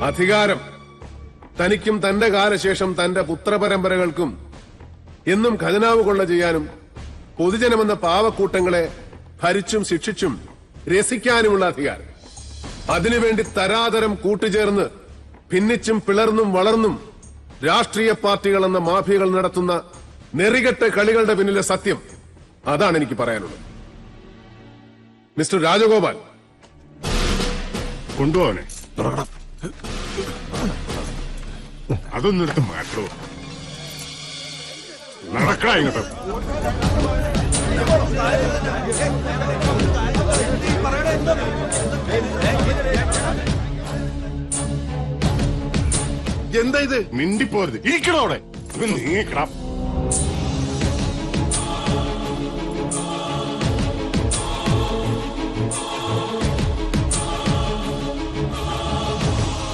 അധികാരം തനിക്കും തന്റെ കാലശേഷം തന്റെ പുത്രപരമ്പരകൾക്കും എന്നും ഖജനാവ് കൊള്ള ചെയ്യാനും പൊതുജനമെന്ന പാവക്കൂട്ടങ്ങളെ ഭരിച്ചും ശിക്ഷിച്ചും രസിക്കാനുമുള്ള അധികാരം. അതിനുവേണ്ടി തരാതരം കൂട്ടുചേർന്ന് ഭിന്നിച്ചും പിളർന്നും വളർന്നും രാഷ്ട്രീയ പാർട്ടികൾ എന്ന മാഫിയകൾ നടത്തുന്ന നെറികെട്ട കളികളുടെ പിന്നിലെ സത്യം അതാണ് എനിക്ക് പറയാനുള്ളത്. മിസ്റ്റർ രാജഗോപാൽ, കൊണ്ടുപോവനെ അതൊന്നും എടുത്ത് മാറ്റോ. നടക്കടാ ഇങ്ങോട്ട്. എന്താ ഇത്? മിണ്ടിപ്പോരുത്. ഇരിക്കണോ അവിടെ? നീക്കണം.